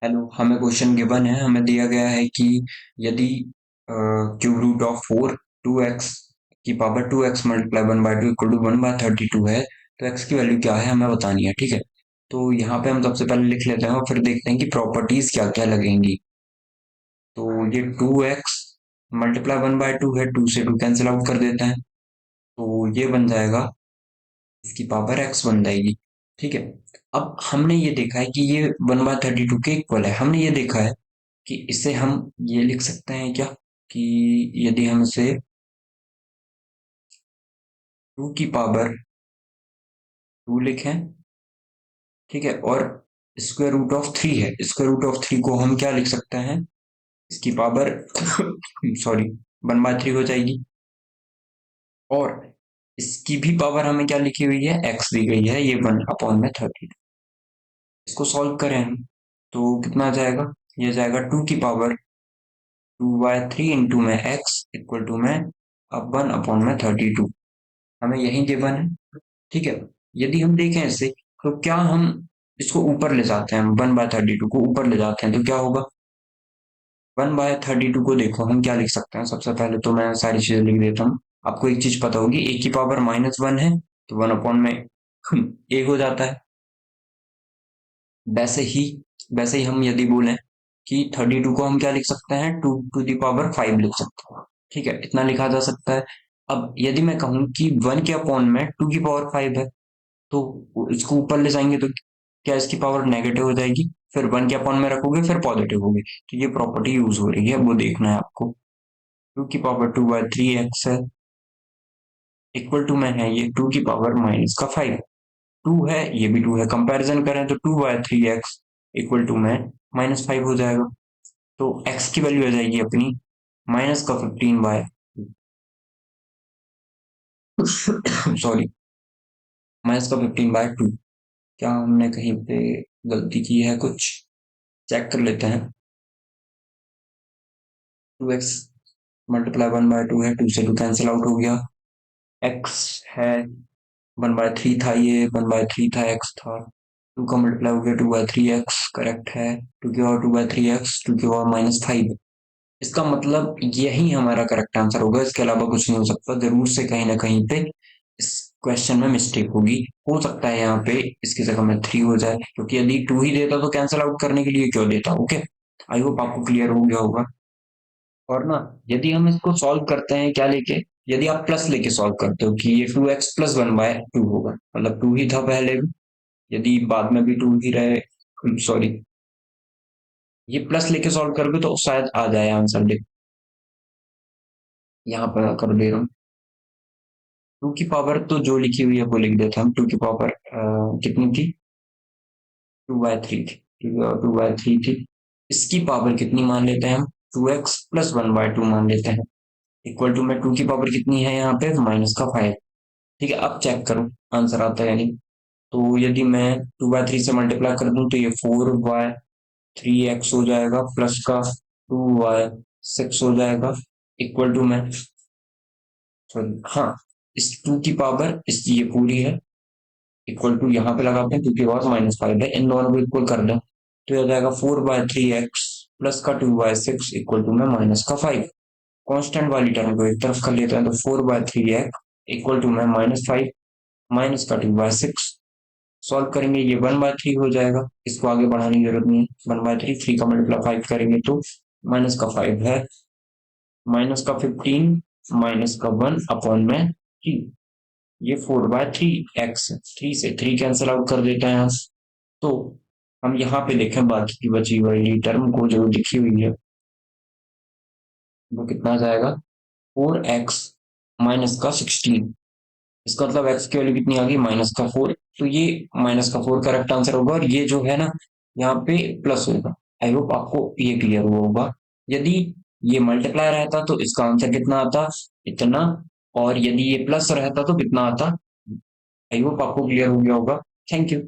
Hello, हमें question given है। हमें दिया गया है कि यदि क्यूब रूट ऑफ 4 2x की power 2x multiply 1/2 equal to 1/32 है, तो x की वैल्यू क्या है हमें बतानी है। ठीक है, तो यहाँ पे हम सबसे पहले लिख लेते हैं और फिर देखते हैं कि प्रॉपर्टीज क्या क्या लगेंगी। तो ये 2x मल्टीप्लाई 1/2 है, 2 से 2 कैंसिल आउट कर देते हैं, तो ये बन जाएगा, इसकी पावर x बन जाएगी। ठीक है, अब हमने ये देखा है कि ये 1/32 के इक्वल है। हमने ये देखा है कि इसे हम ये लिख सकते हैं क्या, कि यदि हम इसे 2 की पावर 2 लिखें, ठीक है, और स्क्वायर रूट ऑफ 3 है, स्क्वायर रूट ऑफ 3 को हम क्या लिख सकते हैं, इसकी पावर सॉरी 1/3 हो जाएगी। और इसकी भी पावर हमें क्या लिखी हुई है, x दी गई है, ये 1/32। इसको सॉल्व करें हम, तो कितना आ जाएगा, ये जाएगा 2 की पावर 2/3 इंटू में x इक्वल टू में अब 1/32। हमें यही गिवन है। ठीक है, यदि हम देखें इसे, तो क्या हम इसको ऊपर ले जाते हैं, 1/32 को ऊपर ले जाते हैं, तो क्या होगा, 1/32 को देखो हम क्या लिख सकते हैं। सबसे पहले तो मैं सारी चीजें लिख देता हूँ। आपको एक चीज पता होगी, a की पावर -1 है, तो 1 में a हो जाता है। वैसे ही वैसे ही हम यदि बोलें कि 32 को हम क्या लिख सकते हैं, 2 to the power 5 लिख सकते हैं। ठीक है, इतना लिखा जा सकता है। अब यदि मैं कहूँ कि 1 के अपॉन में 2 की पावर 5 है, तो इसको ऊपर ले जाएंगे तो क्या इसकी पावर नेगेटिव हो जाएगी, फिर 1 के अपॉन में रखोगे फिर पॉजिटिव होगी, तो ये प्रॉपर्टी यूज हो रही है, वो देखना है आपको। 2 की पावर 2/3 x है, इक्वल टू में है ये 2 की पावर -5। 2 है, ये भी 2 है, कंपैरिजन करें तो 2/3 x इक्वल टू में -5 हो जाएगा। तो x की वैल्यू आ जाएगी अपनी माइनस का 15 बाय सॉरी -15/2। क्या हमने कहीं पे गलती की है कुछ, चेक कर लेते हैं। 2x मल्टीप्लाई 1/2 है, 2 से 2 कैंसिल आउट हो गया। x है 1/3 था, ये 1/3 था, x था, 2 का मल्टीप्लाई हो गया 2/3 x, करेक्ट है। 2 की पावर 2/3 x, 2 की पावर -5। इसका मतलब यही हमारा करेक्ट आंसर होगा, इसके अलावा कुछ नहीं हो सकता। जरूर से कहीं ना कहीं पे इस क्वेश्चन में मिस्टेक होगी। हो सकता है यहाँ पे इसकी जगह में 3 हो जाए, क्योंकि यदि 2 ही देता तो कैंसिल आउट करने के लिए क्यों देता। ओके, आई होप आपको क्लियर हो गया होगा। और ना, यदि हम इसको सॉल्व करते हैं क्या लेके, यदि आप प्लस लेके सॉल्व करते हो कि ये 2x + 1/2 होगा, मतलब 2 ही था पहले भी, यदि बाद में भी 2 ही रहे, सॉरी, ये प्लस लेके सॉल्व करोगे तो शायद आ जाए आंसर। देख, यहाँ पर कर दे रहा हूँ। 2 की पावर तो जो लिखी हुई है वो लिख देते हैं हम। 2 की पावर कितनी थी, 2/3 थी, ठीक है, 2/3 थी। इसकी पावर कितनी मान लेते हैं हम, 2x + 1/2 मान लेते हैं, इक्वल टू में 2 की पावर कितनी है यहाँ पे, -5। ठीक है, अब चेक करो आंसर आता है या नहीं। तो यदि मैं 2/3 से मल्टीप्लाई कर दूं तो ये 4/3x हो जाएगा, प्लस का 2/6 हो जाएगा, इक्वल टू में, सॉरी हाँ, इस 2 की पावर इस ये पूरी है, इक्वल टू यहाँ पे लगाते हैं क्योंकि और -5 है, इन दोनों को इक्वल कर दें तो यह जाएगा 4/3x प्लस का 2/6 इक्वल टू में -5। कांस्टेंट वाली टर्म को एक तरफ कर लेते हैं, तो 4/3x इक्वल टू में -5 माइनस का 2/6। सॉल्व करेंगे, ये 1/3 हो जाएगा, इसको आगे बढ़ाने की जरूरत नहीं है। 1/3, 3 का मल्टीप्लाई 5 करेंगे तो -5 है, -15 -1/3, ये 4/3x, 3 से 3 कैंसिल आउट कर देते हैं हम। तो हम यहाँ पे देखें बाकी की बची हुई टर्म को जो लिखी हुई है, वो कितना जाएगा, 4x - 16। इसका मतलब x की वैल्यू कितनी आ गई, -4। तो ये -4 करेक्ट आंसर होगा, और ये जो है ना, यहाँ पे प्लस होगा। आई होप आपको ये क्लियर हुआ होगा। यदि ये मल्टीप्लाई रहता तो इसका आंसर कितना आता, इतना, और यदि ये प्लस रहता तो कितना आता। आई होप आपको क्लियर हो गया होगा। Thank you.